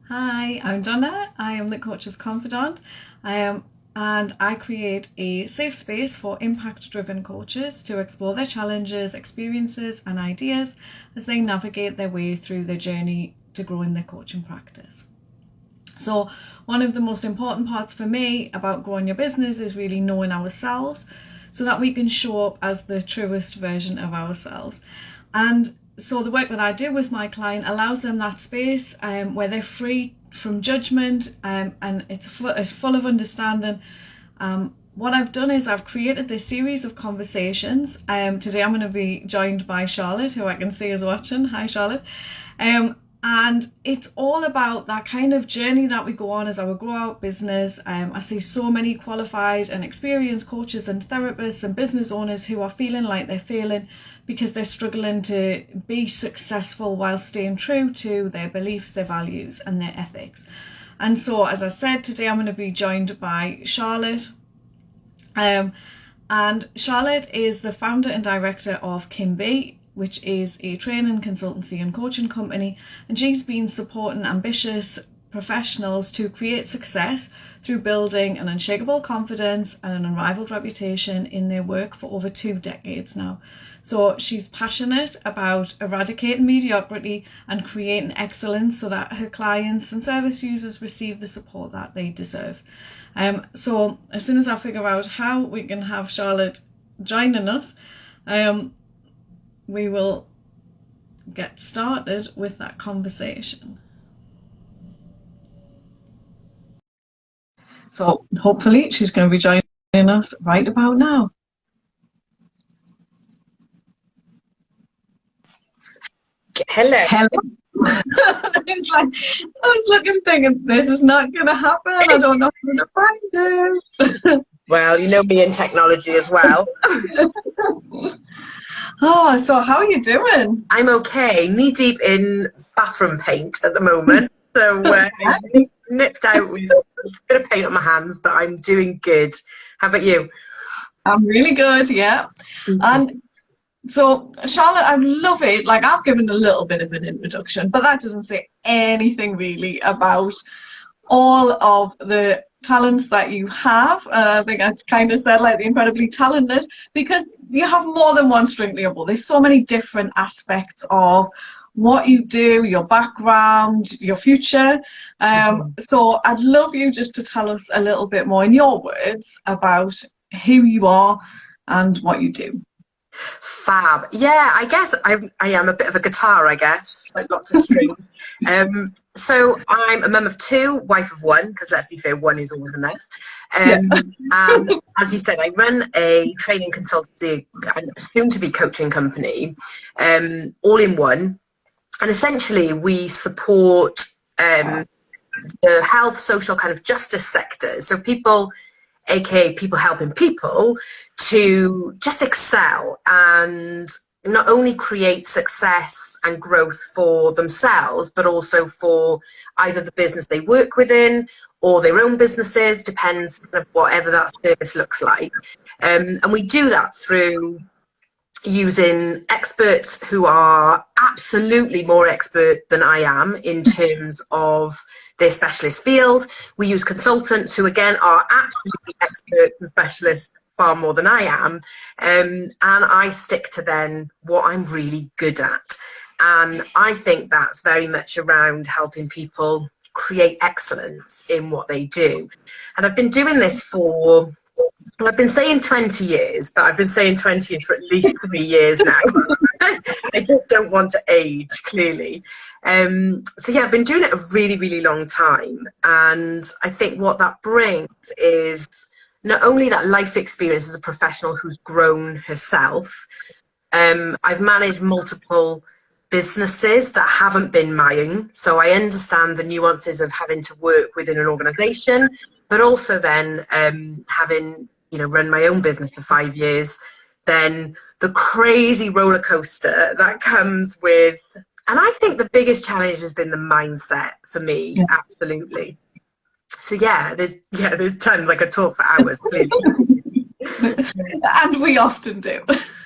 Hi, I'm Donna. I am the Coaches Confidant. And I create a safe space for impact-driven coaches to explore their challenges, experiences, and ideas as they navigate their way through their journey to growing their coaching practice. So, one of the most important parts for me about growing your business is really knowing ourselves so that we can show up as the truest version of ourselves. And so the work that I do with my client allows them that space where they're free from judgment, and it's full of understanding. What I've done is I've created this series of conversations. Today I'm going to be joined by Charlotte, who I can see is watching. Hi, Charlotte. And it's all about that kind of journey that we go on as our grow out business. I see so many qualified and experienced coaches and therapists and business owners who are feeling like they're failing because they're struggling to be successful while staying true to their beliefs, their values, and their ethics. And so, as I said, today I'm going to be joined by Charlotte. And Charlotte is the founder and director of Kinbee, which is a training, consultancy and coaching company, and she's been supporting ambitious professionals to create success through building an unshakable confidence and an unrivaled reputation in their work for over 2 decades now. So she's passionate about eradicating mediocrity and creating excellence so that her clients and service users receive the support that they deserve. So as soon as I figure out how we can have Charlotte joining us, we will get started with that conversation. So hopefully she's going to be joining us right about now. Hello. I was looking thinking, this is not going to happen. I don't know how to find it. Well, you know me in technology as well. Oh, so how are you doing? I'm okay. Knee deep in bathroom paint at the moment. So nipped out with a bit of paint on my hands, but I'm doing good. How about you? I'm really good, yeah. And so, Charlotte, I love it. Like, I've given a little bit of an introduction, but that doesn't say anything really about all of the talents that you have. I think that's kind of said, like, the incredibly talented, because you have more than one string to your bow. There's so many different aspects of what you do, your background, your future. So I'd love you just to tell us a little bit more in your words about who you are and what you do. Fab. Yeah, I guess I am a bit of a guitar, I guess, like lots of strings. So I'm a mum of 2, wife of 1, because let's be fair, 1 is always enough. And as you said, I run a training consultancy and soon to be coaching company, all in one. And essentially we support the health, social, kind of justice sectors. So people, aka people helping people, to just excel and not only create success and growth for themselves, but also for either the business they work within or their own businesses, depends on whatever that service looks like. And we do that through using experts who are absolutely more expert than I am in terms of their specialist field. We use consultants who, again, are absolutely experts and specialists far more than I am, and I stick to then what I'm really good at. And I think that's very much around helping people create excellence in what they do. And I've been doing this for, well, I've been saying 20 years, but I've been saying 20 years for at least 3 years now. I just don't want to age, clearly. So yeah, I've been doing it a really, really long time. And I think what that brings is not only that life experience as a professional who's grown herself. I've managed multiple businesses that haven't been my own, so I understand the nuances of having to work within an organization, but also then having, run my own business for 5 years, then the crazy roller coaster that comes with, and I think the biggest challenge has been the mindset for me. Yeah. Absolutely. So there's tons. I could talk for hours, clearly. And we often do.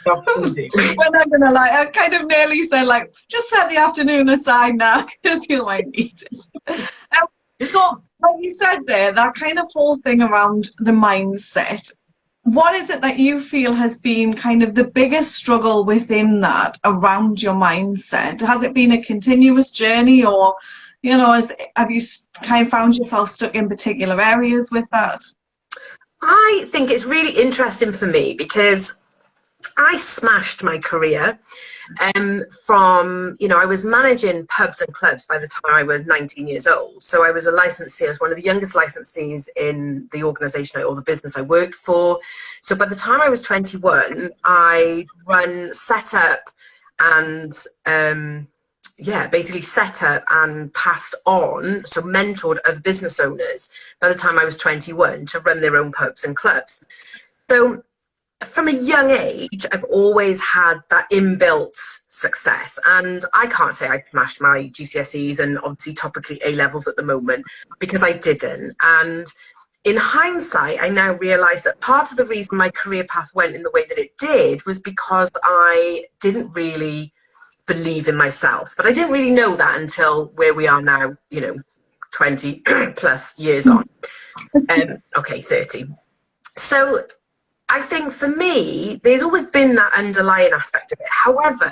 Often do. We're not gonna lie. I kind of nearly said, like, just set the afternoon aside now because you might need it. So, like you said there, that kind of whole thing around the mindset. What is it that you feel has been kind of the biggest struggle within that around your mindset? Has it been a continuous journey, or, you know, have you kind of found yourself stuck in particular areas with that? I think it's really interesting for me because I smashed my career from, you know, I was managing pubs and clubs by the time I was 19 years old. So I was a licensee. I was one of the youngest licensees in the organisation or the business I worked for. So by the time I was 21, I set up and, basically set up and passed on, so mentored other business owners by the time I was 21 to run their own pubs and clubs. So from a young age, I've always had that inbuilt success, and I can't say I smashed my GCSEs and obviously topically A levels at the moment, because I didn't. And in hindsight, I now realise that part of the reason my career path went in the way that it did was because I didn't really believe in myself. But I didn't really know that until where we are now, you know, 20 plus years on. 30. So I think for me, there's always been that underlying aspect of it. However,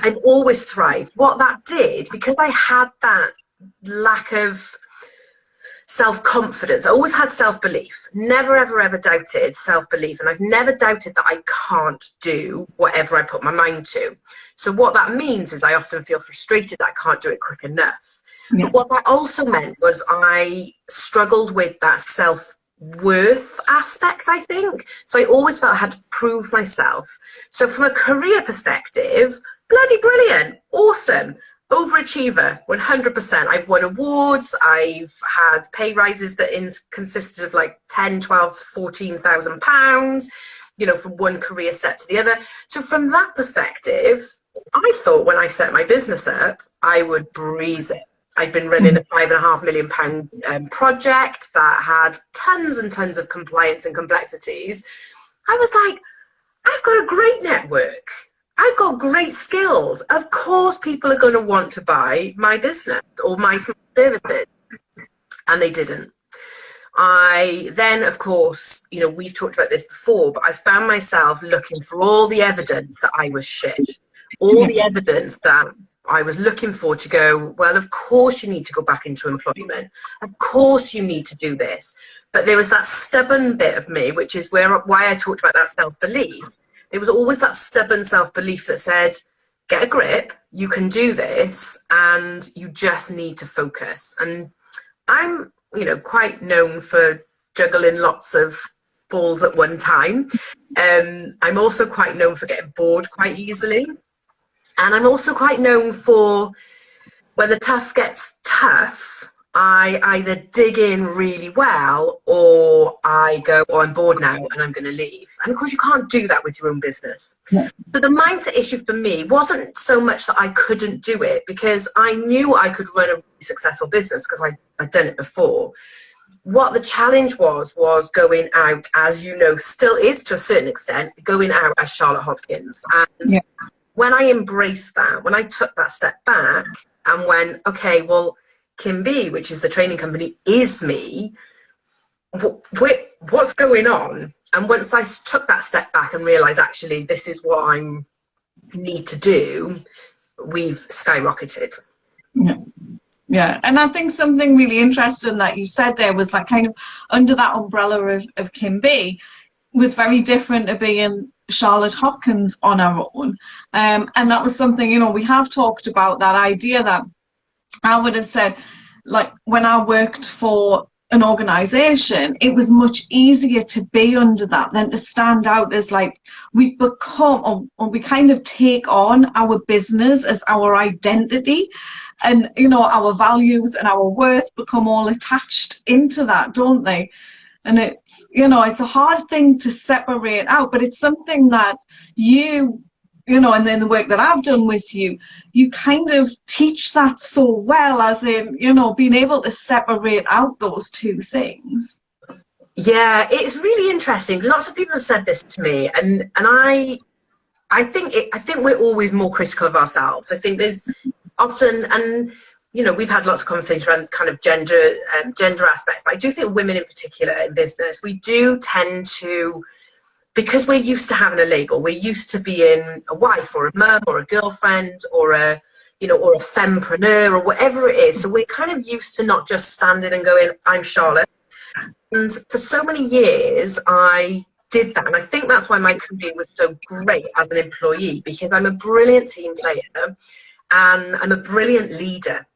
I've always thrived. What that did, because I had that lack of self-confidence, I always had self-belief. Never, ever, ever doubted self-belief. And I've never doubted that I can't do whatever I put my mind to. So what that means is I often feel frustrated that I can't do it quick enough. Yeah. But what that also meant was I struggled with that self-worth aspect, I think. So I always felt I had to prove myself. So from a career perspective, bloody brilliant, awesome, overachiever, 100%. I've won awards, I've had pay rises that consisted of like 10, 12, 14,000 pounds, you know, from one career step to the other. So from that perspective, I thought when I set my business up, I would breeze it. I'd been running a £5.5 million project that had tons and tons of compliance and complexities. I was like, I've got a great network. I've got great skills. Of course, people are going to want to buy my business or my services. And they didn't. I then, of course, you know, we've talked about this before, but I found myself looking for all the evidence that I was shit. All the evidence that I was looking for to go, well, of course you need to go back into employment. Of course you need to do this. But there was that stubborn bit of me, which is why I talked about that self-belief. There was always that stubborn self-belief that said, get a grip, you can do this, and you just need to focus. And I'm, you know, quite known for juggling lots of balls at one time. I'm also quite known for getting bored quite easily. And I'm also quite known for when the tough gets tough, I either dig in really well or I go, oh, I'm bored now and I'm going to leave. And of course, you can't do that with your own business. Yeah. But the mindset issue for me wasn't so much that I couldn't do it, because I knew I could run a really successful business because I'd done it before. What the challenge was going out, as you know, still is to a certain extent, going out as Charlotte Hopkins. And when I embraced that, when I took that step back and went, okay, well, Kinbee, which is the training company, is me. What's going on? And once I took that step back and realised, actually, this is what I need to do, we've skyrocketed. Yeah, and I think something really interesting that you said there was like kind of under that umbrella of Kinbee was very different to being Charlotte Hopkins on our own. And that was something, you know, we have talked about that idea that I would have said, like, when I worked for an organisation, it was much easier to be under that than to stand out as like we become, or we kind of take on our business as our identity, and, you know, our values and our worth become all attached into that, don't they? And it's, you know, it's a hard thing to separate out, but it's something that you know, and then the work that I've done with you kind of teach that so well, as in, you know, being able to separate out those two things. Yeah, it's really interesting. Lots of people have said this to me, and I think we're always more critical of ourselves. I think there's often, and you know, we've had lots of conversations around kind of gender aspects, but I do think women in particular in business, we do tend to, because we're used to having a label, we're used to being a wife or a mum or a girlfriend or a, you know, or a fempreneur or whatever it is. So we're kind of used to not just standing and going, I'm Charlotte. And for so many years, I did that. And I think that's why my career was so great as an employee, because I'm a brilliant team player and I'm a brilliant leader.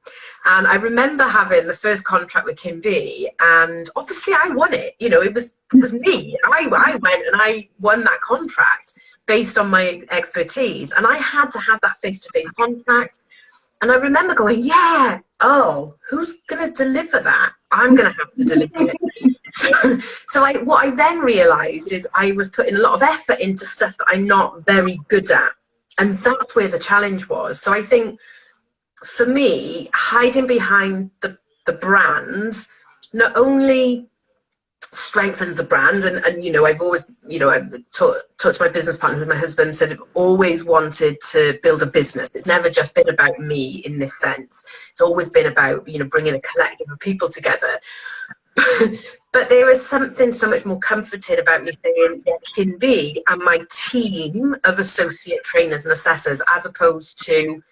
And I remember having the first contract with Kinbee, and obviously I won it. You know, it was me. I went and I won that contract based on my expertise. And I had to have that face-to-face contact. And I remember going, yeah, oh, who's going to deliver that? I'm going to have to deliver it. So what I then realised is I was putting a lot of effort into stuff that I'm not very good at. And that's where the challenge was. So I think for me, hiding behind the brand not only strengthens the brand, and you know, I've always, you know, I've talked to my business partner with my husband, said I've always wanted to build a business. It's never just been about me in this sense. It's always been about, you know, bringing a collective of people together. But there is something so much more comforting about me saying Kinbee and my team of associate trainers and assessors, as opposed to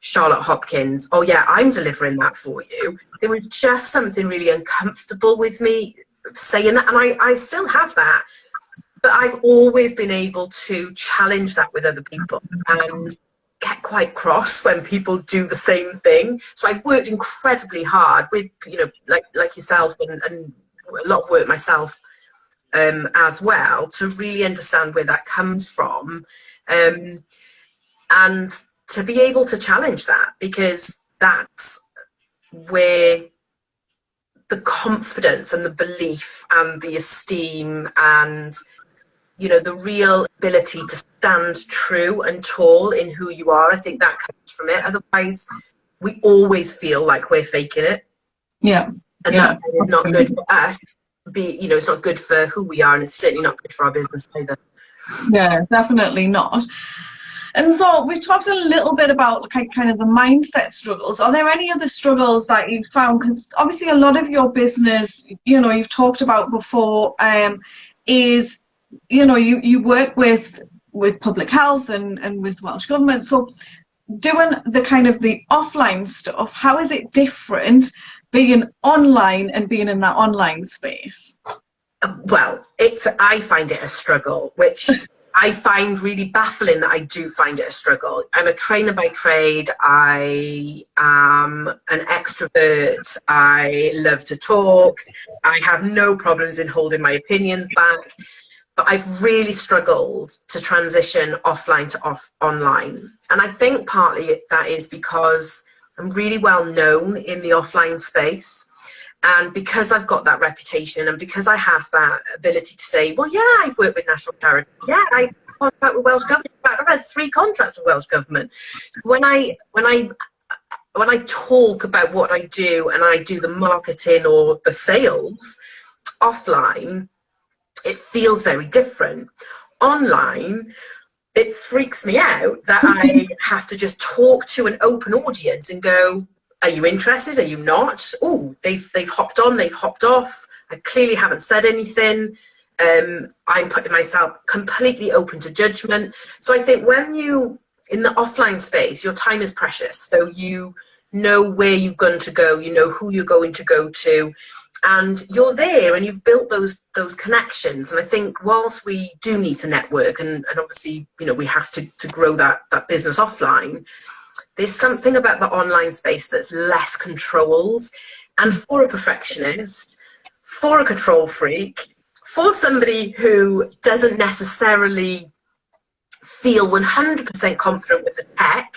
Charlotte Hopkins. Oh yeah, I'm delivering that for you. There was just something really uncomfortable with me saying that, and I still have that. But I've always been able to challenge that with other people and get quite cross when people do the same thing. So I've worked incredibly hard with, you know, like yourself, and a lot of work myself as well, to really understand where that comes from, and to be able to challenge that, because that's where the confidence and the belief and the esteem and, you know, the real ability to stand true and tall in who you are, I think that comes from it. Otherwise, we always feel like we're faking it. Yeah. And that is not good for us. You know, it's not good for who we are, and it's certainly not good for our business either. Yeah, definitely not. And so we've talked a little bit about kind of the mindset struggles. Are there any other struggles that you've found? Because obviously a lot of your business, you know, you've talked about before, is, you know, you work with public health and with Welsh Government. So doing the kind of the offline stuff, how is it different being online and being in that online space? Well, I find it a struggle, which I find really baffling that I do find it a struggle. I'm a trainer by trade. I am an extrovert. I love to talk. I have no problems in holding my opinions back. But I've really struggled to transition offline to online. And I think partly that is because I'm really well known in the offline space. And because I've got that reputation, and because I have that ability to say, well, yeah, I've worked with national charity. Yeah, I contract with Welsh Government. In fact, I've had 3 contracts with Welsh Government. So when I talk about what I do, and I do the marketing or the sales offline, it feels very different. Online, it freaks me out that I have to just talk to an open audience and go, are you interested? Are you not? Oh, they've hopped on, they've hopped off. I clearly haven't said anything. I'm putting myself completely open to judgment. So I think when you, in the offline space, your time is precious. So you know where you're going to go, you know who you're going to go to, and you're there and you've built those connections. And I think whilst we do need to network, and obviously, you know, we have to grow that business offline, there's something about the online space that's less controlled. And for a perfectionist, for a control freak, for somebody who doesn't necessarily feel 100% confident with the tech,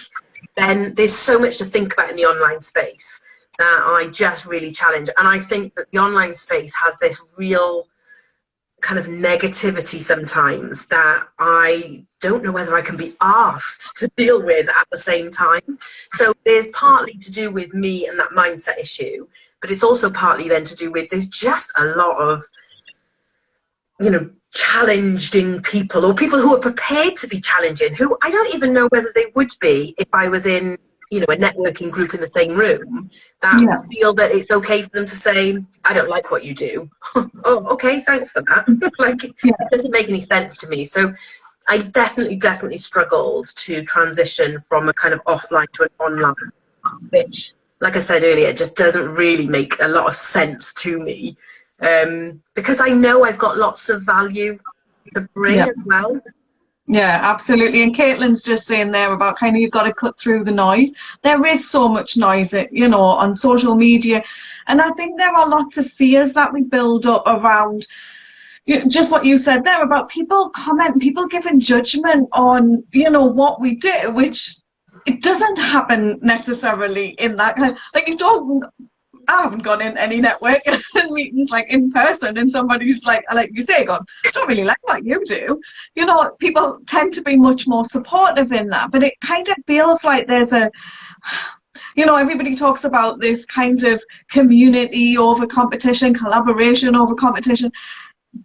then there's so much to think about in the online space that I just really challenge. And I think that the online space has this real kind of negativity sometimes that I don't know whether I can be asked to deal with at the same time. So there's partly to do with me and that mindset issue, but it's also partly then to do with, there's just a lot of challenging people, or people who are prepared to be challenging, who I don't even know whether they would be if I was in, a networking group in the same room, that feel that it's okay for them to say, I don't like what you do. Oh, okay, thanks for that. It doesn't make any sense to me. So I definitely struggled to transition from a kind of offline to an online, which, like I said earlier, just doesn't really make a lot of sense to me, because I know I've got lots of value to bring as well. Yeah, absolutely. And Caitlin's just saying there about kind of you've got to cut through the noise. There is so much noise, on social media. And I think there are lots of fears that we build up around just what you said there about people giving judgment on, what we do, which it doesn't happen necessarily in that kind of, like, I haven't gone in any networking meetings like in person and somebody's like you say, I don't really like what you do. People tend to be much more supportive in that, but it kind of feels like there's everybody talks about this kind of community over competition, collaboration over competition,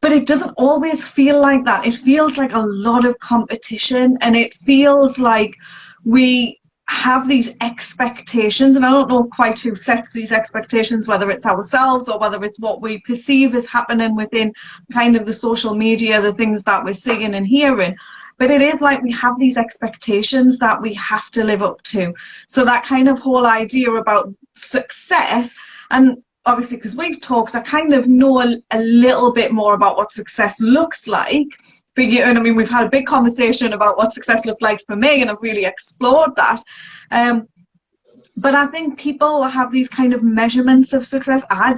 but it doesn't always feel like that. It feels like a lot of competition, and it feels like we have these expectations, and I don't know quite who sets these expectations, whether it's ourselves or whether it's what we perceive as happening within kind of the social media, the things that we're seeing and hearing. But it is like we have these expectations that we have to live up to. So that kind of whole idea about success, and obviously because we've talked, I kind of know a little bit more about what success looks like. And I mean, we've had a big conversation about what success looked like for me, and I've really explored that. But I think people have these kind of measurements of success. I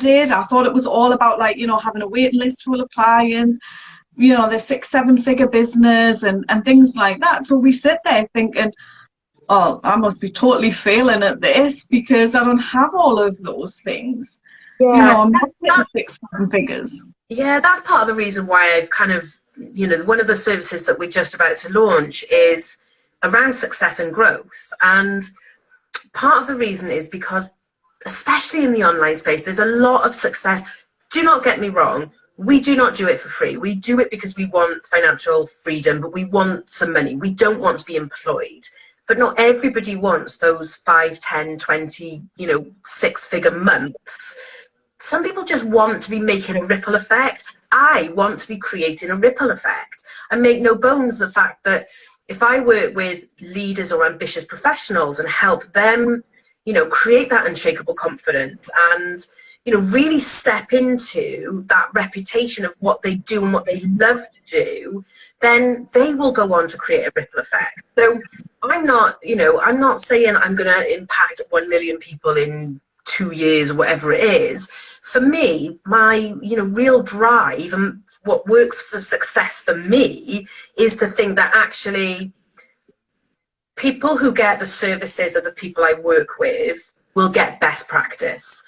thought it was all about having a waiting list full of clients, their 6-7 figure business and things like that. So we sit there thinking, oh, I must be totally failing at this because I don't have all of those things. I'm not hitting 6-7 figures. Yeah, that's part of the reason why I've kind of, one of the services that we're just about to launch is around success and growth. And part of the reason is because, especially in the online space, there's a lot of success. Do not get me wrong. We do not do it for free. We do it because we want financial freedom, but we want some money. We don't want to be employed. But not everybody wants those 5, 10, 20, 6-figure months. Some people just want to be making a ripple effect. I want to be creating a ripple effect. I make no bones the fact that if I work with leaders or ambitious professionals and help them, create that unshakable confidence and, really step into that reputation of what they do and what they love to do, then they will go on to create a ripple effect. So I'm not saying I'm going to impact 1 million people in 2 years or whatever it is. For me, my real drive and what works for success for me is to think that actually people who get the services of the people I work with will get best practice.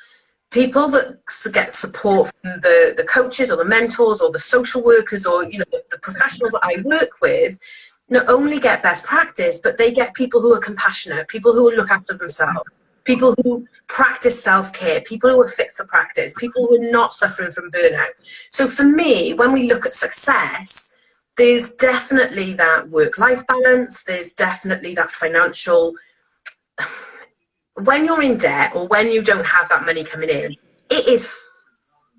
People that get support from the coaches or the mentors or the social workers or the professionals that I work with not only get best practice, but they get people who are compassionate, people who will look after themselves, people who practice self-care, people who are fit for practice, people who are not suffering from burnout. So for me, when we look at success, there's definitely that work-life balance, there's definitely that financial, when you're in debt or when you don't have that money coming in, it is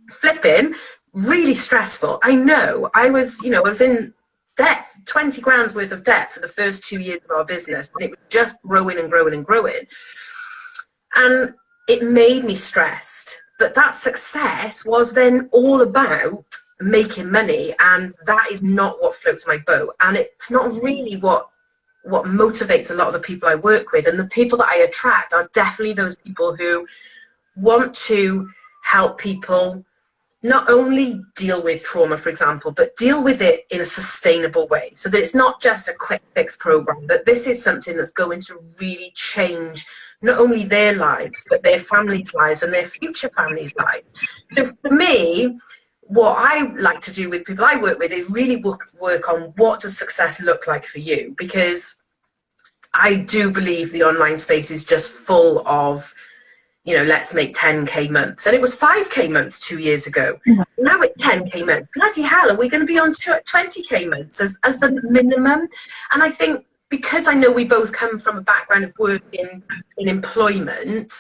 flipping really stressful. I know, I was in debt, 20 grand's worth of debt for the first 2 years of our business, and it was just growing and growing and growing. And it made me stressed. But that success was then all about making money, and that is not what floats my boat. And it's not really what motivates a lot of the people I work with. And the people that I attract are definitely those people who want to help people not only deal with trauma, for example, but deal with it in a sustainable way, so that it's not just a quick fix program, that this is something that's going to really change not only their lives, but their families' lives and their future families' lives. So for me, what I like to do with people I work with is really work on what does success look like for you, because I do believe the online space is just full of let's make 10k months. And it was 5k months 2 years ago. Now it's 10k months. Bloody hell, are we going to be on 20k months as the minimum? And I think because I know we both come from a background of working in employment,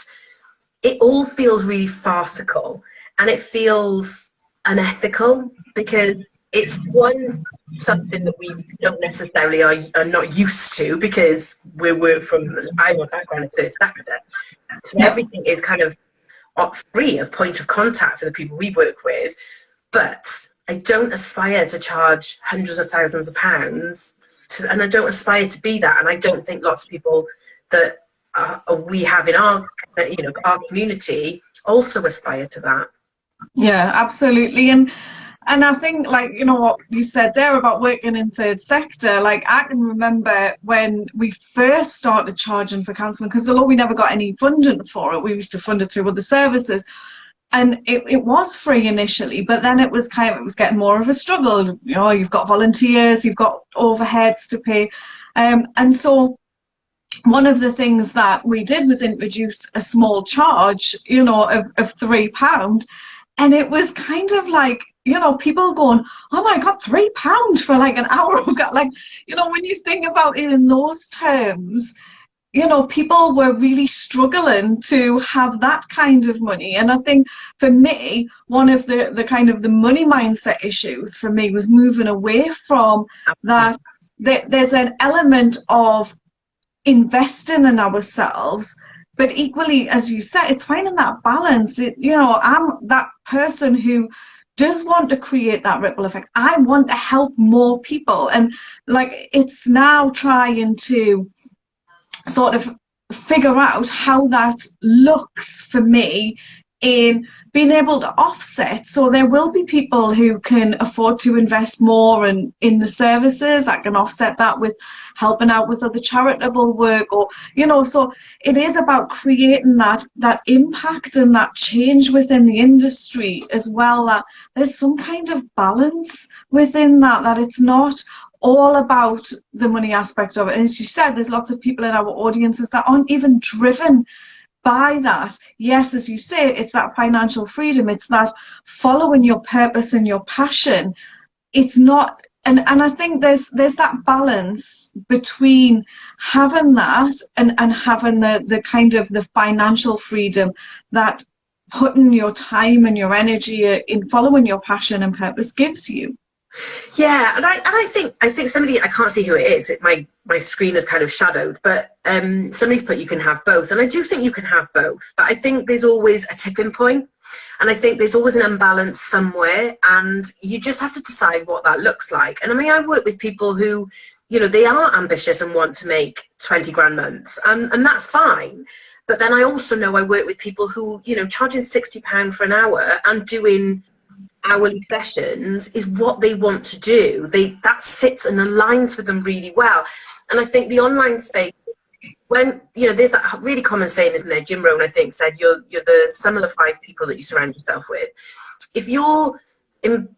it all feels really farcical and it feels unethical, because it's something that we don't necessarily are not used to, because we're from our background of third sector. Everything is kind of free of point of contact for the people we work with, but I don't aspire to charge hundreds of thousands of pounds, and I don't aspire to be that, and I don't think lots of people that we have in our our community also aspire to that. Yeah, absolutely. And I think, like, what you said there about working in third sector, like, I can remember when we first started charging for counselling, because although we never got any funding for it, we used to fund it through other services. And it was free initially, but then it was getting more of a struggle. You've got volunteers, you've got overheads to pay. And so one of the things that we did was introduce a small charge, of £3. And it was kind of like, people going, oh my God, £3 for like an hour of when you think about it in those terms, people were really struggling to have that kind of money. And I think for me, one of the kind of the money mindset issues for me was moving away from that. There's an element of investing in ourselves, but equally, as you said, it's finding that balance. I'm that person who does want to create that ripple effect. I want to help more people, and like, it's now trying to sort of figure out how that looks for me in being able to offset. So there will be people who can afford to invest more in the services. I can offset that with helping out with other charitable work, or so it is about creating that impact and that change within the industry as well, that there's some kind of balance within that it's not all about the money aspect of it. And as you said, there's lots of people in our audiences that aren't even driven by that. Yes, as you say, it's that financial freedom, it's that following your purpose and your passion. It's not, and I think there's that balance between having that and having the kind of the financial freedom that putting your time and your energy in following your passion and purpose gives you. Yeah, and I think somebody, I can't see who it is, my screen is kind of shadowed, but somebody's put you can have both, and I do think you can have both, but I think there's always a tipping point, and I think there's always an imbalance somewhere, and you just have to decide what that looks like. And I mean, I work with people who, they are ambitious and want to make 20 grand months, and that's fine. But then I also know I work with people who, charging £60 for an hour and doing hourly sessions is what they want to do. That sits and aligns with them really well. And I think the online space, when there's that really common saying, isn't there? Jim Rohn, I think, said you're the sum of the 5 people that you surround yourself with. If you're in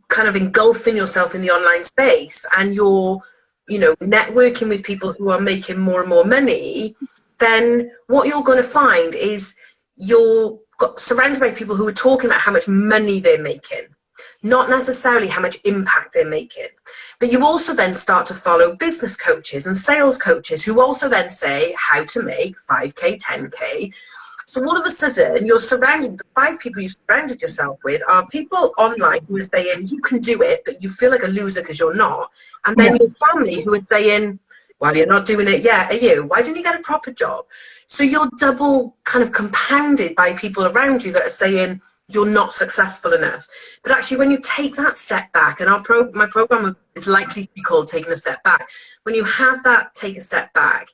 kind of engulfing yourself in the online space and you're networking with people who are making more and more money, then what you're going to find is you're surrounded by people who are talking about how much money they're making, not necessarily how much impact they're making. But you also then start to follow business coaches and sales coaches who also then say how to make 5k, 10k. So all of a sudden you're surrounded, the 5 people you've surrounded yourself with are people online who are saying you can do it, but you feel like a loser because you're not. And then your family who are saying, well, you're not doing it yet, are you? Why didn't you get a proper job? So you're double kind of compounded by people around you that are saying you're not successful enough. But actually, when you take that step back, and my program is likely to be called Taking a Step Back, when you have that take a step back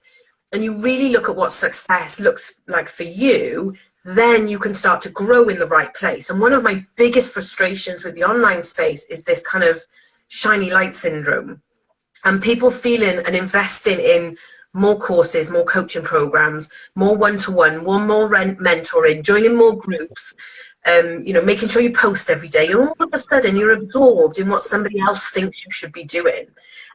and you really look at what success looks like for you, then you can start to grow in the right place. And one of my biggest frustrations with the online space is this kind of shiny light syndrome, and people feeling and investing in more courses, more coaching programs, more one-to-one, more mentoring, joining more groups, making sure you post every day. And all of a sudden you're absorbed in what somebody else thinks you should be doing.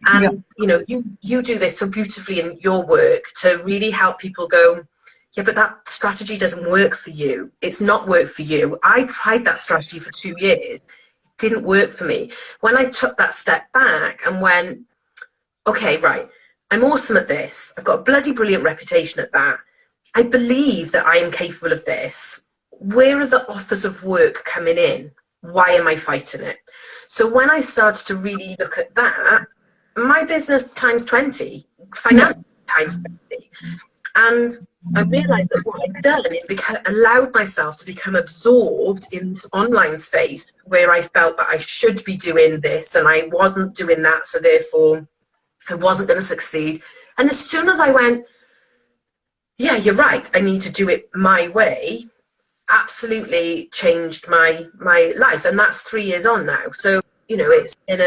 And, you do this so beautifully in your work to really help people go, yeah, but that strategy doesn't work for you. It's not worked for you. I tried that strategy for 2 years. It didn't work for me. When I took that step back and went, okay, right, I'm awesome at this. I've got a bloody brilliant reputation at that. I believe that I am capable of this. Where are the offers of work coming in? Why am I fighting it? So when I started to really look at that, my business times 20, financial times 20. And I realised that what I'd done is allowed myself to become absorbed in this online space where I felt that I should be doing this and I wasn't doing that, so therefore I wasn't going to succeed. And as soon as I went, yeah, you're right, I need to do it my way, absolutely changed my life. And that's 3 years on now. So, you know, it's been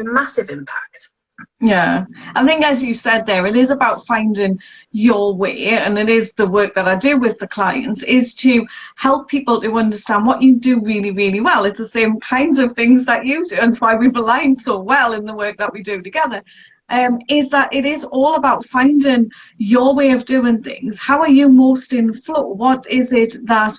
a massive impact. Yeah, I think as you said there, it is about finding your way, and it is the work that I do with the clients is to help people to understand what you do really, really well. It's the same kinds of things that you do, and that's why we've aligned so well in the work that we do together. Is that it is all about finding your way of doing things. How are you most in flow? What is it that,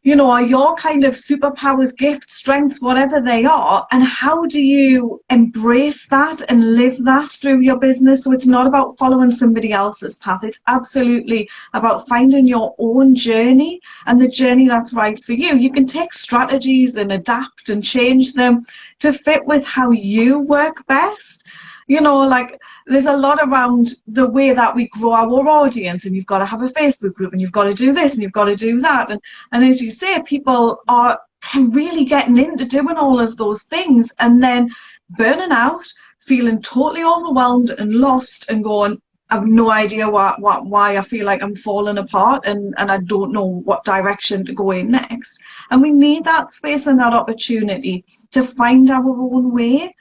you know, are your kind of superpowers, gifts, strengths, whatever they are, and how do you embrace that and live that through your business? So it's not about following somebody else's path. It's absolutely about finding your own journey and the journey that's right for you. You can take strategies and adapt and change them to fit with how you work best. You know, like there's a lot around the way that we grow our audience, and you've got to have a Facebook group, and you've got to do this, and you've got to do that. And as you say, people are really getting into doing all of those things and then burning out, feeling totally overwhelmed and lost and going, I've no idea why I feel like I'm falling apart and I don't know what direction to go in next. And we need that space and that opportunity to find our own way.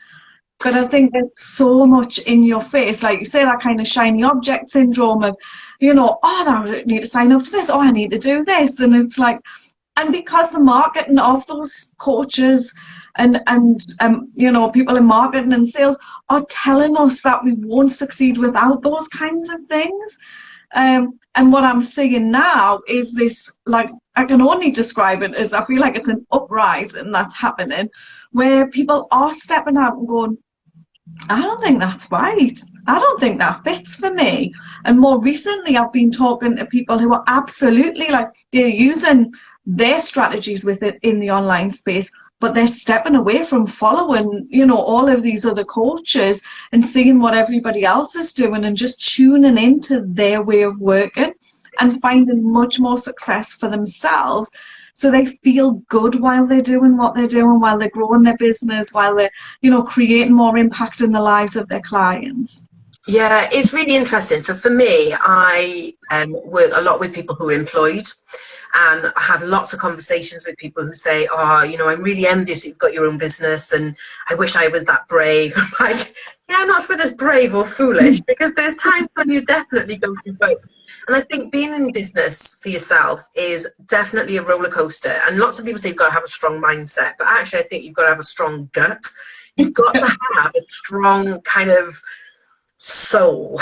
But I think there's so much in your face, like you say, that kind of shiny object syndrome of, you know, oh, I need to sign up to this, oh, I need to do this. And it's like, and because the marketing of those coaches and you know, people in marketing and sales are telling us that we won't succeed without those kinds of things. And what I'm seeing now is this, like, I can only describe it as I feel like it's an uprising that's happening where people are stepping out and going, I don't think that's right. I don't think that fits for me. And more recently, I've been talking to people who are absolutely like, they're using their strategies with it in the online space, but they're stepping away from following, you know, all of these other coaches and seeing what everybody else is doing and just tuning into their way of working and finding much more success for themselves. So they feel good while they're doing what they're doing, while they're growing their business, while they're, you know, creating more impact in the lives of their clients. Yeah, it's really interesting. So for me, I work a lot with people who are employed, and I have lots of conversations with people who say, oh, you know, I'm really envious you've got your own business and I wish I was that brave. I'm like, yeah, I'm not sure whether it's brave or foolish, because there's times when you definitely go through both. And I think being in business for yourself is definitely a roller coaster. And lots of people say you've got to have a strong mindset, but actually I think you've got to have a strong gut. You've got to have a strong kind of soul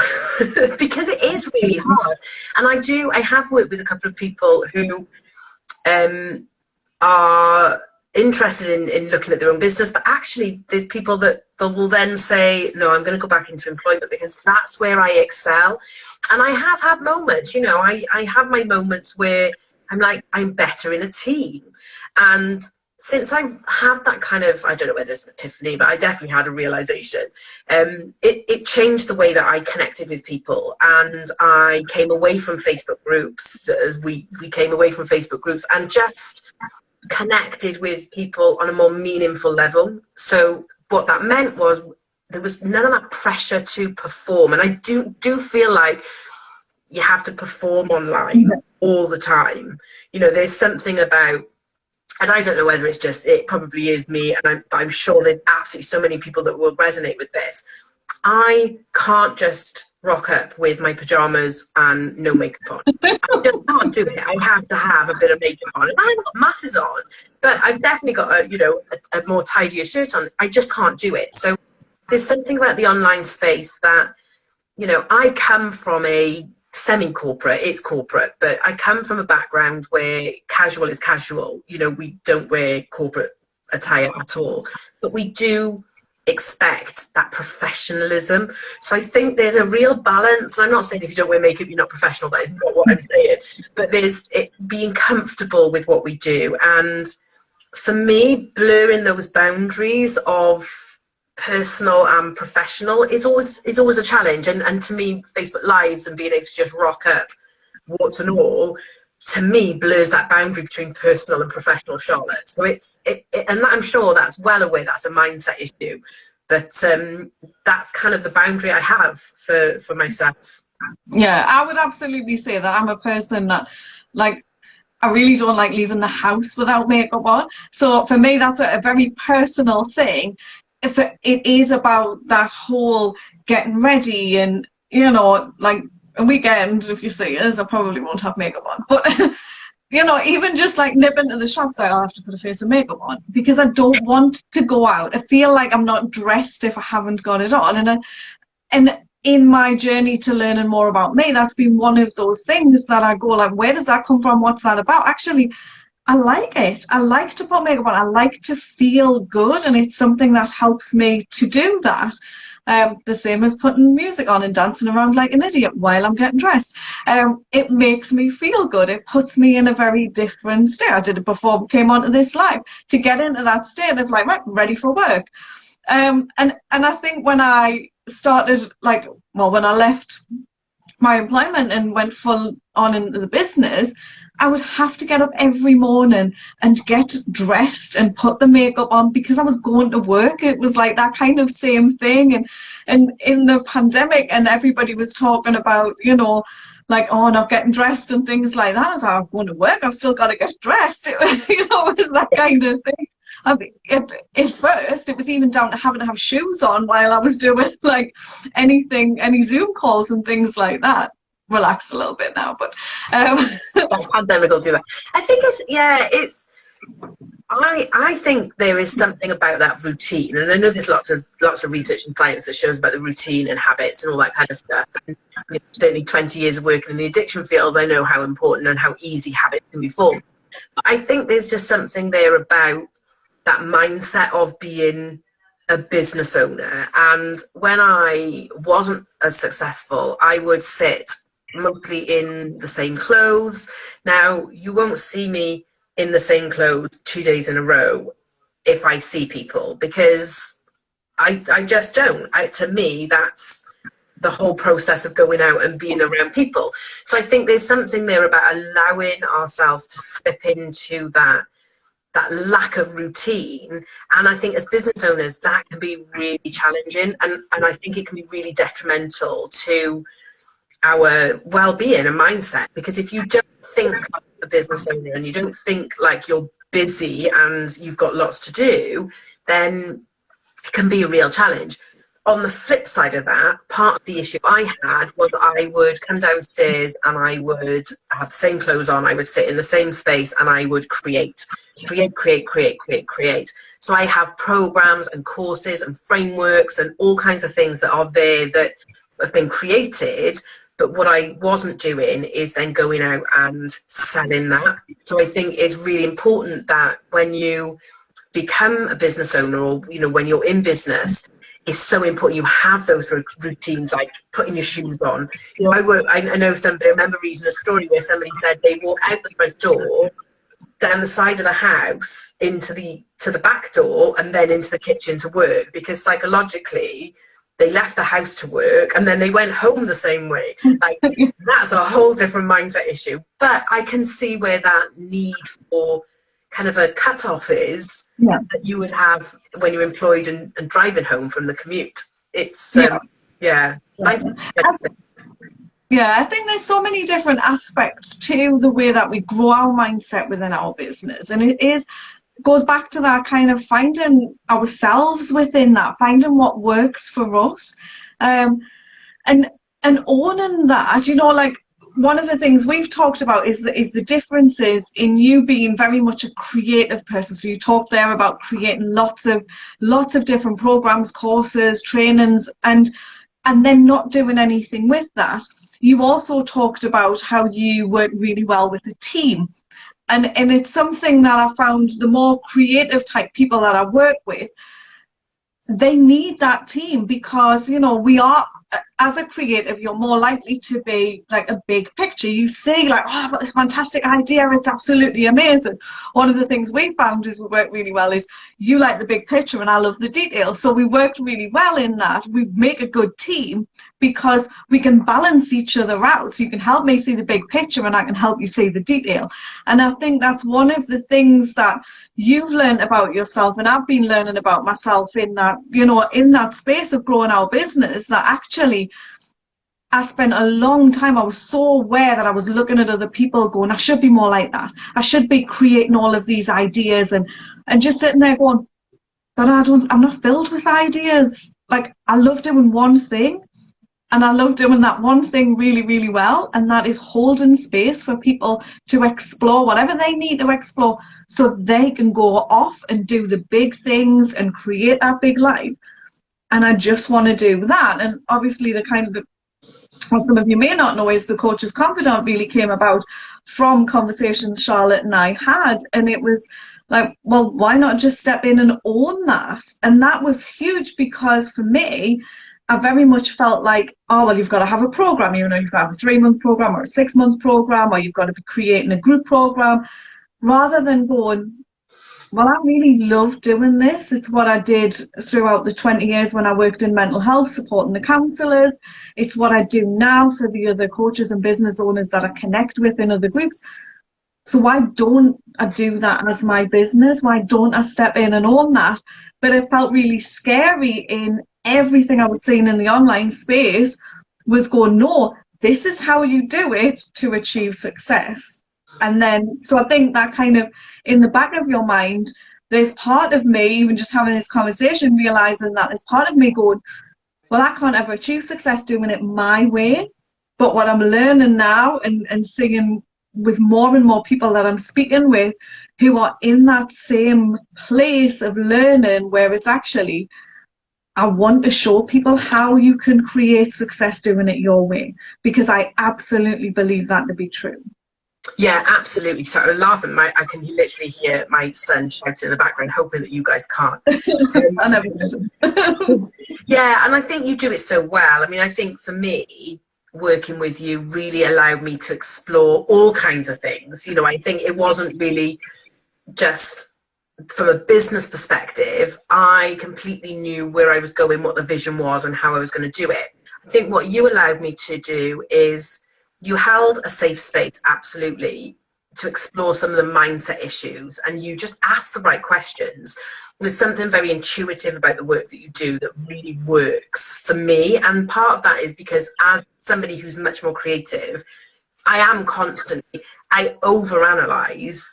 because it is really hard. And I have worked with a couple of people who are interested in looking at their own business, but actually there's people that will then say, no, I'm going to go back into employment because that's where I excel. And I have had moments, you know, I have my moments where I'm like, I'm better in a team. And since I had that kind of, I don't know whether it's an epiphany, but I definitely had a realization. It changed the way that I connected with people, and I came away from Facebook groups. We came away from Facebook groups and just connected with people on a more meaningful level. So what that meant was there was none of that pressure to perform, and I do feel like you have to perform online all the time. You know, there's something about, and I don't know whether it's just, it probably is me, and I'm sure there's absolutely so many people that will resonate with this. I can't just rock up with my pajamas and no makeup on. I just can't do it. I have to have a bit of makeup on. And I haven't got masses on, but I've definitely got a more tidier shirt on. I just can't do it. So there's something about the online space that, you know, I come from a semi-corporate, it's corporate, but I come from a background where casual is casual. You know, we don't wear corporate attire at all, but we do expect that professionalism. So I think there's a real balance. And I'm not saying if you don't wear makeup, you're not professional. That is not what I'm saying. But there's it being comfortable with what we do. And for me, blurring those boundaries of personal and professional is always a challenge. And to me, Facebook Lives and being able to just rock up, warts and all, to me blurs that boundary between personal and professional, Charlotte. So and I'm sure that's well aware that's a mindset issue, but that's kind of the boundary I have for myself. Yeah, I would absolutely say that I'm a person that, like, I really don't like leaving the house without makeup on. So for me, that's a very personal thing. If it is about that whole getting ready and, you know, like a weekend, if you see us, I probably won't have makeup on. But, you know, even just like nip into the shops, I'll have to put a face of makeup on because I don't want to go out. I feel like I'm not dressed if I haven't got it on. And in my journey to learning more about me, that's been one of those things that I go like, where does that come from? What's that about? Actually, I like it. I like to put makeup on. I like to feel good, and it's something that helps me to do that. The same as putting music on and dancing around like an idiot while I'm getting dressed. It makes me feel good. It puts me in a very different state. I did it before we came onto this live, to get into that state of like, right, ready for work. And I think when I started, like, well, when I left my employment and went full on into the business, I would have to get up every morning and get dressed and put the makeup on because I was going to work. It was like that kind of same thing. And in the pandemic, and everybody was talking about, you know, like, oh, not getting dressed and things like that. I was like, I'm going to work, I've still got to get dressed. It was, you know, it was that kind of thing. I mean, at first, it was even down to having to have shoes on while I was doing like any Zoom calls and things like that. Relaxed a little bit now, but pandemic will do that. I think I think there is something about that routine, and I know there's lots of research and science that shows about the routine and habits and all that kind of stuff. And, you know, certainly 20 years of working in the addiction fields, I know how important and how easy habits can be formed. But I think there's just something there about that mindset of being a business owner. And when I wasn't as successful, I would sit mostly in the same clothes. Now, you won't see me in the same clothes 2 days in a row if I see people, because I just don't. To me, that's the whole process of going out and being around people. So I think there's something there about allowing ourselves to slip into that lack of routine. And I think as business owners, that can be really challenging. And I think it can be really detrimental to our well-being and mindset, because if you don't think like a business owner and you don't think like you're busy and you've got lots to do, then it can be a real challenge. On the flip side of that, part of the issue I had was I would come downstairs and I would have the same clothes on, I would sit in the same space and I would create. So I have programs and courses and frameworks and all kinds of things that are there that have been created. But what I wasn't doing is then going out and selling that. So I think it's really important that when you become a business owner, or, you know, when you're in business, it's so important you have those routines, like putting your shoes on. You know, I know somebody, I remember reading a story where somebody said they walk out the front door, down the side of the house, to the back door, and then into the kitchen to work, because psychologically, they left the house to work and then they went home the same way. Like, that's a whole different mindset issue. But I can see where that need for kind of a cutoff is, that you would have when you're employed and driving home from the commute. It's, I think there's so many different aspects to the way that we grow our mindset within our business. And it goes back to that kind of finding ourselves within that, finding what works for us, and owning that. You know, like, one of the things we've talked about is the differences in you being very much a creative person. So you talked there about creating lots of different programs, courses, trainings, and and then not doing anything with that. You also talked about how you work really well with a team. And it's something that I found, the more creative type people that I work with, they need that team, because, you know, we are, as a creative, you're more likely to be like a big picture. You see, like, oh, I've got this fantastic idea, it's absolutely amazing. One of the things we found is we work really well is you like the big picture and I love the details. So we worked really well in that. We make a good team because we can balance each other out. So you can help me see the big picture and I can help you see the detail. And I think that's one of the things that you've learned about yourself, and I've been learning about myself in that, you know, in that space of growing our business, that actually I spent a long time, I was so aware that I was looking at other people going, I should be more like that. I should be creating all of these ideas, and just sitting there going, but I'm not filled with ideas. Like, I love doing one thing, and I love doing that one thing really, really well. And that is holding space for people to explore whatever they need to explore so they can go off and do the big things and create that big life. And I just want to do that. And obviously the kind of, what some of you may not know is the Coaches Confidant really came about from conversations Charlotte and I had. And it was like, well, why not just step in and own that? And that was huge, because for me, I very much felt like, oh, well, you've got to have a program, you know, you've got to have a 3-month program or a 6-month program, or you've got to be creating a group program, rather than going, well, I really love doing this. It's what I did throughout the 20 years when I worked in mental health, supporting the counsellors. It's what I do now for the other coaches and business owners that I connect with in other groups. So why don't I do that as my business? Why don't I step in and own that? But it felt really scary in everything I was seeing in the online space was going, no, this is how you do it to achieve success. And then, so I think that kind of in the back of your mind, there's part of me, even just having this conversation, realizing that there's part of me going, well, I can't ever achieve success doing it my way. But what I'm learning now and seeing with more and more people that I'm speaking with who are in that same place of learning, where it's actually, I want to show people how you can create success doing it your way, because I absolutely believe that to be true. Yeah, absolutely. So I'm laughing. I can literally hear my son shouting in the background, hoping that you guys can't. I never did. Yeah, and I think you do it so well. I mean, I think for me, working with you really allowed me to explore all kinds of things. You know, I think it wasn't really just from a business perspective. I completely knew where I was going, what the vision was, and how I was going to do it. I think what you allowed me to do is you held a safe space, absolutely, to explore some of the mindset issues, and you just asked the right questions. There's something very intuitive about the work that you do that really works for me. And part of that is because as somebody who's much more creative, I overanalyze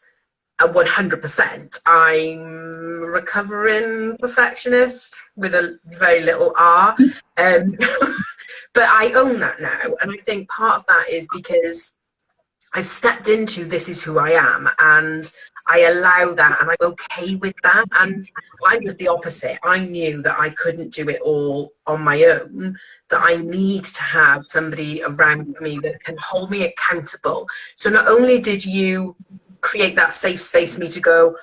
100%. I'm a recovering perfectionist with a very little R. But I own that now. And I think part of that is because I've stepped into this is who I am, and I allow that, and I'm okay with that. And I was the opposite. I knew that I couldn't do it all on my own, that I need to have somebody around me that can hold me accountable. So not only did you create that safe space for me to go,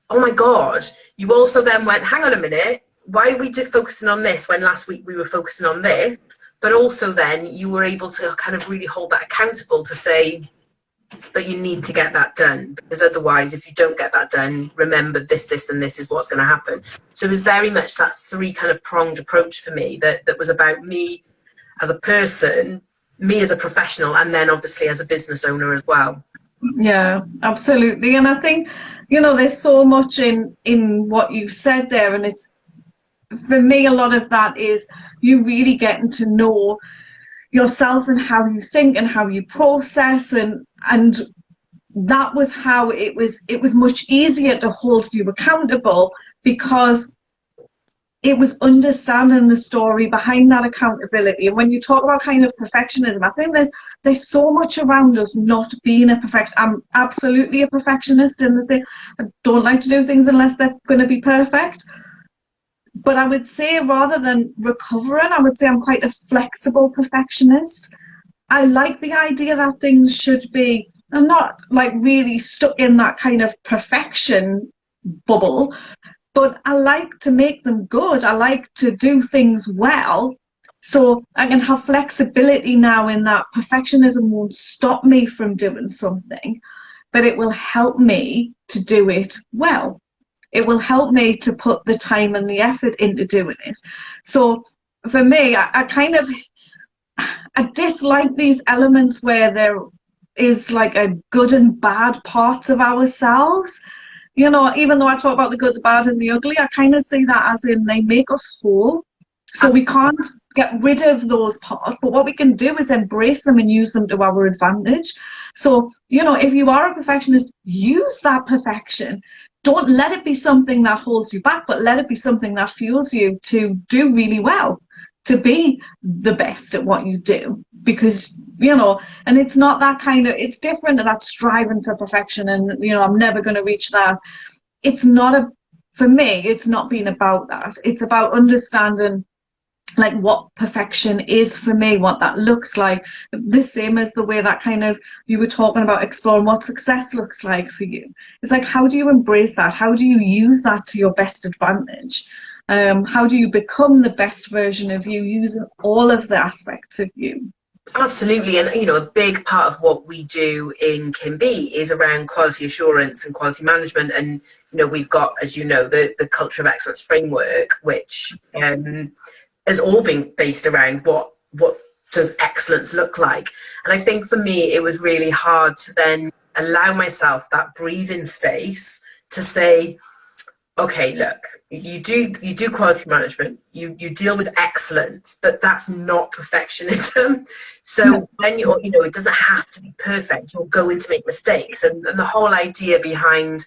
oh my God, you also then went, hang on a minute, why are we focusing on this when last week we were focusing on this? But also then you were able to kind of really hold that accountable to say, but you need to get that done, because otherwise if you don't get that done, remember this, this, and this is what's going to happen. So it was very much that 3 kind of pronged approach for me that was about me as a person, me as a professional, and then obviously as a business owner as well. Yeah, absolutely. And I think, you know, there's so much in what you've said there, and it's, for me, a lot of that is you really getting to know yourself and how you think and how you process, and that was how it was much easier to hold you accountable, because it was understanding the story behind that accountability. And when you talk about kind of perfectionism, I think there's so much around us not being a perfectionist. I'm absolutely a perfectionist in the thing. I don't like to do things unless they're going to be perfect. But I would say rather than recovering, I would say I'm quite a flexible perfectionist. I like the idea that things should be, I'm not like really stuck in that kind of perfection bubble, but I like to make them good. I like to do things well. So I can have flexibility now in that perfectionism won't stop me from doing something, but it will help me to do it well. It will help me to put the time and the effort into doing it. So for me, I dislike these elements where there is like a good and bad parts of ourselves. You know, even though I talk about the good, the bad, and the ugly, I kind of see that as in they make us whole. So we can't get rid of those parts, but what we can do is embrace them and use them to our advantage. So, you know, if you are a perfectionist, use that perfection. Don't let it be something that holds you back, but let it be something that fuels you to do really well, to be the best at what you do. Because, you know, and it's not that kind of, it's different to that striving for perfection and, you know, I'm never going to reach that. It's not a, for me, it's not been about that. It's about understanding like what perfection is for me, what that looks like, the same as the way that kind of you were talking about exploring what success looks like for you. It's like, how do you embrace that? How do you use that to your best advantage? How do you become the best version of you using all of the aspects of you? Absolutely. And, you know, a big part of what we do in Kinbee is around quality assurance and quality management. And, you know, we've got, as you know, the Culture of Excellence framework, which has all been based around what does excellence look like. And I think for me, it was really hard to then allow myself that breathing space to say, okay, look, you do quality management, you deal with excellence, but that's not perfectionism. So when you're, you know, it doesn't have to be perfect. You're going to make mistakes. And the whole idea behind,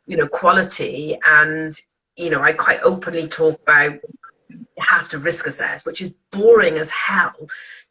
you know, quality, and, you know, I quite openly talk about you have to risk assess, which is boring as hell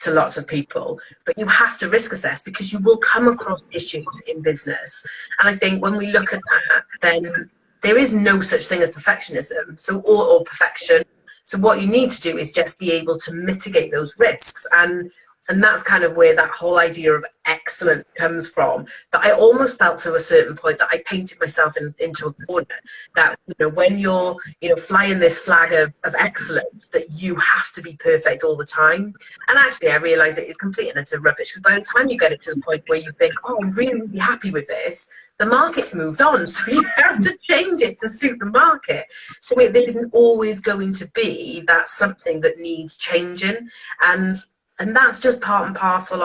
to lots of people, but you have to risk assess because you will come across issues in business. And I think when we look at that, then there is no such thing as perfectionism, so or perfection. So what you need to do is just be able to mitigate those risks, and that's kind of where that whole idea of excellent comes from. But I almost felt to a certain point that I painted myself into a corner. That, you know, when you're, you know, flying this flag of excellence, that you have to be perfect all the time. And actually, I realised it is complete and utter rubbish. Because by the time you get it to the point where you think, oh, I'm really, really happy with this, the market's moved on, so you have to change it to suit the market. So there isn't always going to be that something that needs changing, and that's just part and parcel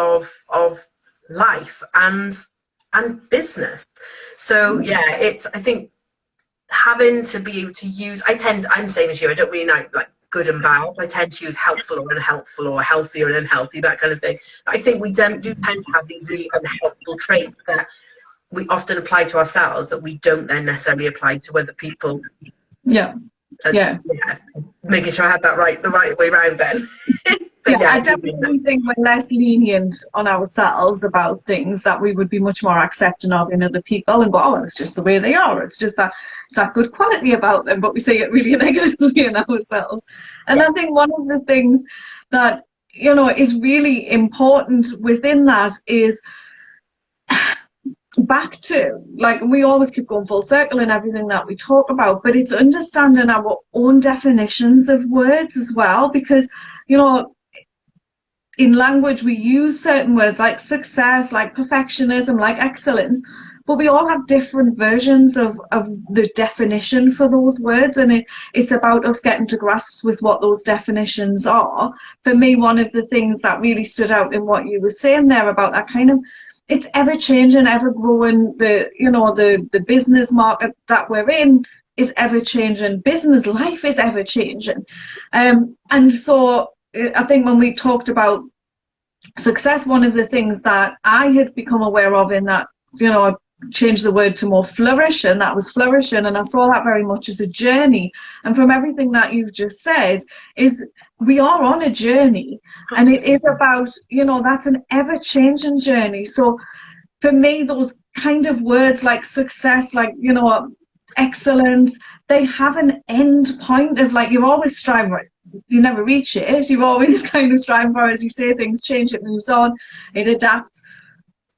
of life and business. So yeah, it's, I think, having to be able to use, I'm the same as you, I don't really know like good and bad. I tend to use helpful or unhelpful, or healthy or unhealthy, that kind of thing. But I think we do tend to have these really unhelpful traits that we often apply to ourselves that we don't then necessarily apply to other people. Yeah. Making sure I had that right, the right way around then. I definitely think we're less lenient on ourselves about things that we would be much more accepting of in other people, and go, oh, well, it's just the way they are. It's just that good quality about them, but we say it really negatively in ourselves. And I think one of the things that, you know, is really important within that is back to, like, we always keep going full circle in everything that we talk about, but it's understanding our own definitions of words as well, because, you know, in language we use certain words like success, like perfectionism, like excellence, but we all have different versions of the definition for those words, and it's about us getting to grasp with what those definitions are. For me, one of the things that really stood out in what you were saying there about that kind of, it's ever changing, ever growing. The business market that we're in is ever changing. Business life is ever changing. And so I think when we talked about success, one of the things that I had become aware of in that, you know, I changed the word to more flourish, and that was flourishing, and I saw that very much as a journey. And from everything that you've just said, is we are on a journey, and it is about, you know, that's an ever-changing journey. So for me, those kind of words like success, like, you know, excellence, they have an end point of like, you're always striving, you never reach it, you're always kind of striving for, as you say, things change, it moves on, it adapts.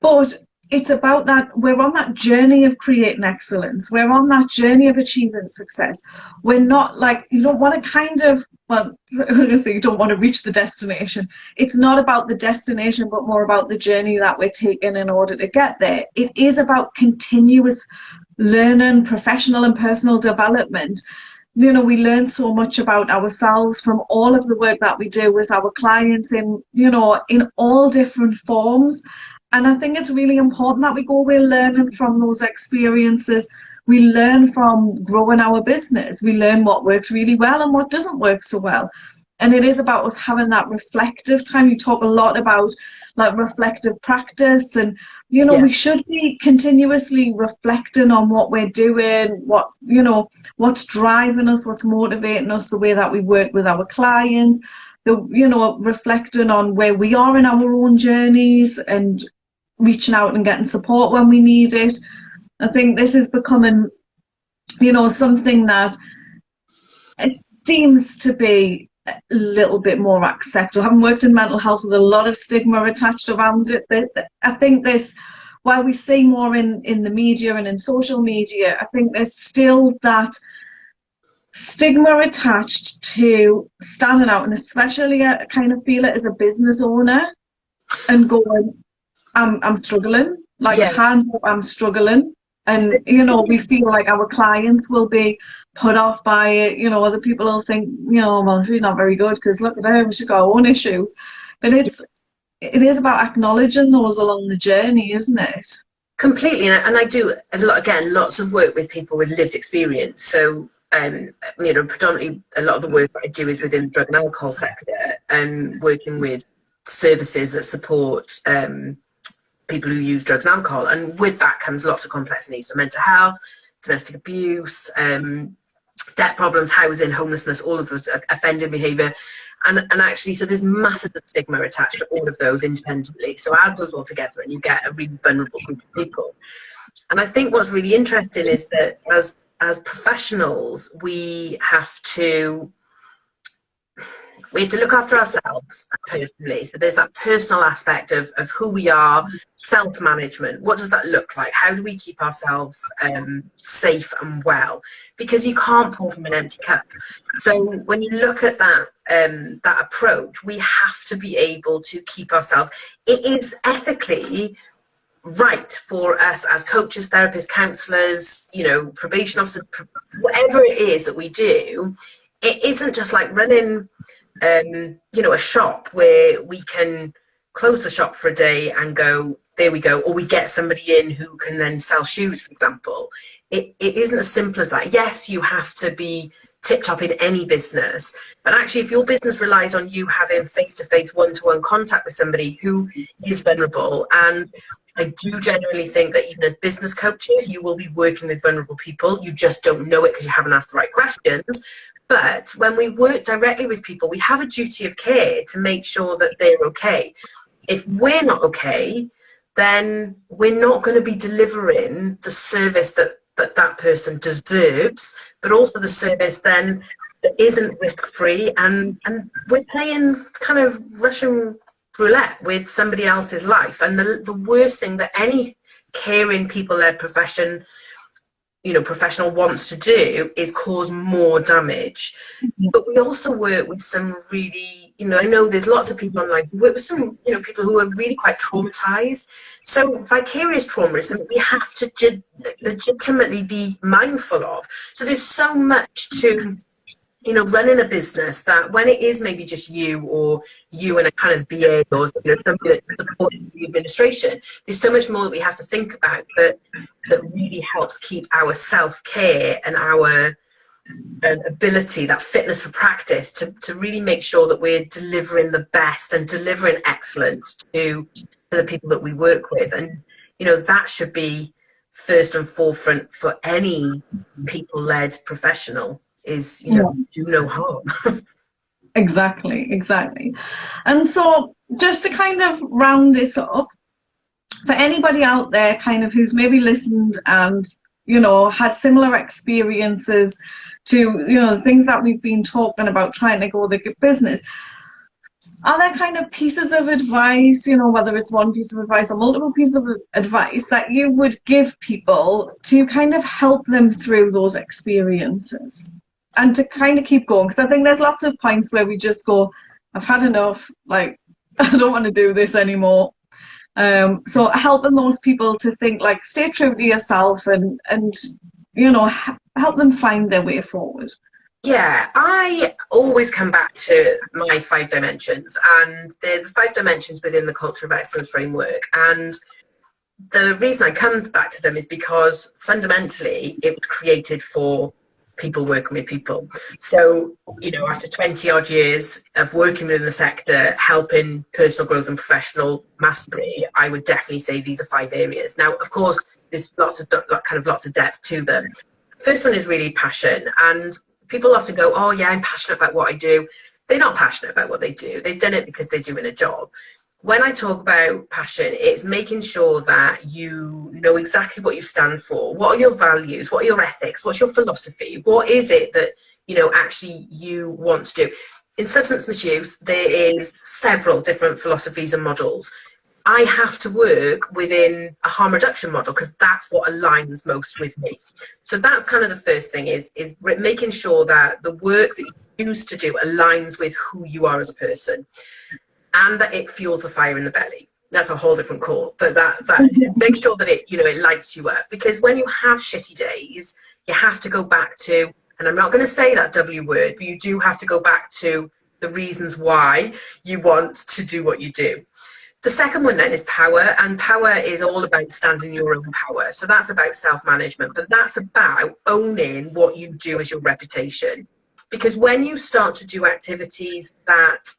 But it's about that, we're on that journey of creating excellence. We're on that journey of achieving success. We're not like, you don't want to kind of, well, I'm going to say you don't want to reach the destination. It's not about the destination, but more about the journey that we're taking in order to get there. It is about continuous learning, professional and personal development. You know, we learn so much about ourselves from all of the work that we do with our clients in, you know, in all different forms. And I think it's really important that we go away learning from those experiences. We learn from growing our business. We learn what works really well and what doesn't work so well. And it is about us having that reflective time. You talk a lot about like reflective practice, and, you know, we should be continuously reflecting on what we're doing, what, you know, what's driving us, what's motivating us, the way that we work with our clients, you know, reflecting on where we are in our own journeys and reaching out and getting support when we need it. I think this is becoming, you know, something that it seems to be a little bit more acceptable. Having worked in mental health with a lot of stigma attached around it, I think this, while we see more in the media and in social media, I think there's still that stigma attached to standing out, and especially I kind of feel it as a business owner and going, I'm struggling, like I'm struggling. And, you know, we feel like our clients will be put off by it. You know, other people will think, you know, well, she's not very good because look at her, she's got her own issues. But it is about acknowledging those along the journey, isn't it? Completely. And I do, again, lots of work with people with lived experience. So, you know, predominantly a lot of the work that I do is within the drug and alcohol sector, and working with services that support people who use drugs and alcohol, and with that comes lots of complex needs, so mental health, domestic abuse, debt problems, housing, homelessness, all of those, offending behaviour, and actually, so there's massive stigma attached to all of those independently. So add those all together and you get a really vulnerable group of people. And I think what's really interesting is that as professionals, we have to look after ourselves personally. So there's that personal aspect of who we are, self-management. What does that look like? How do we keep ourselves safe and well? Because you can't pour from an empty cup. So when you look at that that approach, we have to be able to keep ourselves. It is ethically right for us as coaches, therapists, counsellors, you know, probation officers, whatever it is that we do. It isn't just like running you know, a shop where we can close the shop for a day and go, there we go, or we get somebody in who can then sell shoes, for example. It isn't as simple as that. Yes, you have to be tip-top in any business, but actually if your business relies on you having face-to-face, one-to-one contact with somebody who is vulnerable, and I do genuinely think that even as business coaches, you will be working with vulnerable people. You just don't know it because you haven't asked the right questions. But when we work directly with people, we have a duty of care to make sure that they're okay. If we're not okay, then we're not going to be delivering the service that person deserves, but also the service then that isn't risk-free. And we're playing kind of Russian roulette with somebody else's life. And the worst thing that any caring, people-led profession, you know, professional wants to do is cause more damage. But we also work with some really, you know, I know there's lots of people online who work with some, you know, people who are really quite traumatized. So vicarious trauma is something we have to legitimately be mindful of. So there's so much to, you know, running a business that when it is maybe just you or you and a kind of BA or, you know, somebody that supports the administration, there's so much more that we have to think about that really helps keep our self-care and our ability, that fitness for practice, to really make sure that we're delivering the best and delivering excellence to the people that we work with. And, you know, that should be first and forefront for any people-led professional. Is, you know, do no harm. Exactly. And so just to kind of round this up, for anybody out there kind of who's maybe listened and you know, had similar experiences to, you know, the things that we've been talking about trying to grow the business. Are there kind of pieces of advice, you know, whether it's one piece of advice or multiple pieces of advice that you would give people to kind of help them through those experiences and to kind of keep going? Because I think there's lots of points where we just go, I've had enough, like, I don't want to do this anymore. So helping those people to think, like, stay true to yourself and you know, help them find their way forward. Yeah, I always come back to my 5 dimensions, and they're the 5 dimensions within the Culture of Excellence framework. And the reason I come back to them is because fundamentally it was created for people working with people. So, you know, after 20 odd years of working within the sector, helping personal growth and professional mastery, I would definitely say these are 5 areas. Now, of course, there's lots of depth to them. First one is really passion, and people often go, oh yeah, I'm passionate about what I do. They're not passionate about what they do. They've done it because they're doing a job. When I talk about passion, it's making sure that you know exactly what you stand for. What are your values? What are your ethics? What's your philosophy? What is it that, you know, actually you want to do? In substance misuse, there is several different philosophies and models. I have to work within a harm reduction model because that's what aligns most with me. So that's kind of the first thing is making sure that the work that you choose to do aligns with who you are as a person, and that it fuels the fire in the belly. That's a whole different call, but that make sure that it, you know, it lights you up, because when you have shitty days, you have to go back to, and I'm not going to say that W word, but you do have to go back to the reasons why you want to do what you do. The second one then is power, and power is all about standing your own power. So that's about self-management, but that's about owning what you do as your reputation. Because when you start to do activities that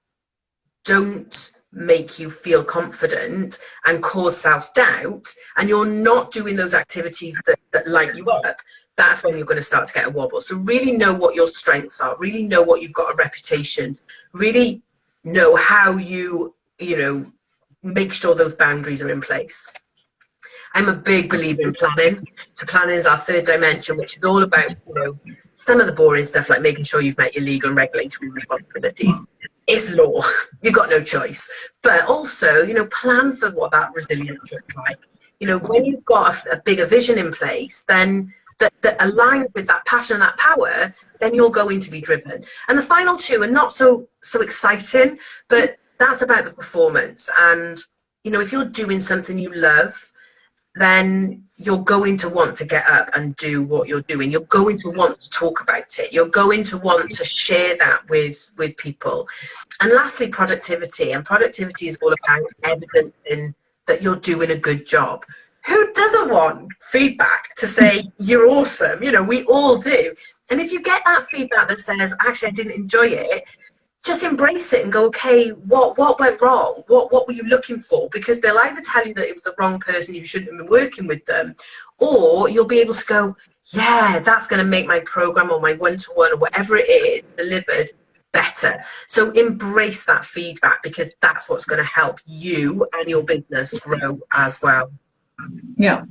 don't make you feel confident and cause self-doubt, and you're not doing those activities that light you up, that's when you're going to start to get a wobble. So really know what your strengths are, really know what you've got a reputation, really know how you know, make sure those boundaries are in place. I'm a big believer in planning. So planning is our 3rd dimension, which is all about, you know, some of the boring stuff like making sure you've met your legal and regulatory responsibilities. It's law, you've got no choice. But also, you know, plan for what that resilience looks like. You know, when you've got a bigger vision in place, then that aligns with that passion and that power, then you're going to be driven. And the final 2 are not so exciting, but that's about the performance. And, you know, if you're doing something you love, then you're going to want to get up and do what you're doing. You're going to want to talk about it. You're going to want to share that with people. And lastly, productivity. And productivity is all about evidencing that you're doing a good job. Who doesn't want feedback to say you're awesome? You know, we all do. And if you get that feedback that says, actually, I didn't enjoy it, just embrace it and go, okay, what went wrong? What were you looking for? Because they'll either tell you that it was the wrong person, you shouldn't have been working with them, or you'll be able to go, yeah, that's going to make my program or my one-to-one or whatever it is delivered better. So embrace that feedback, because that's what's going to help you and your business grow as well. Yeah,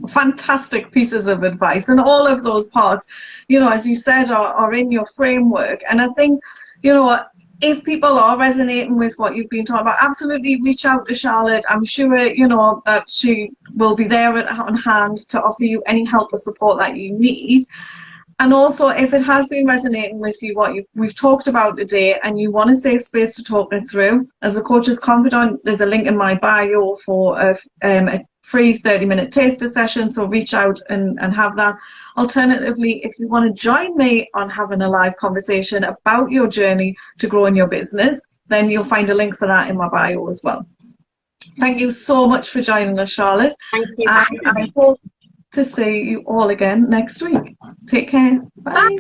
fantastic pieces of advice, and all of those parts, you know, as you said, are in your framework. And I think, you know, if people are resonating with what you've been talking about, absolutely reach out to Charlotte. I'm sure, you know, that she will be there on hand to offer you any help or support that you need. And also, if it has been resonating with you, what we've talked about today, and you want a safe space to talk it through, as a Coaches Confidant, there's a link in my bio for a free 30-minute taster session, so reach out and have that. Alternatively, if you want to join me on having a live conversation about your journey to growing your business, then you'll find a link for that in my bio as well. Thank you so much for joining us, Charlotte. Thank you. And I hope to see you all again next week. Take care. Bye.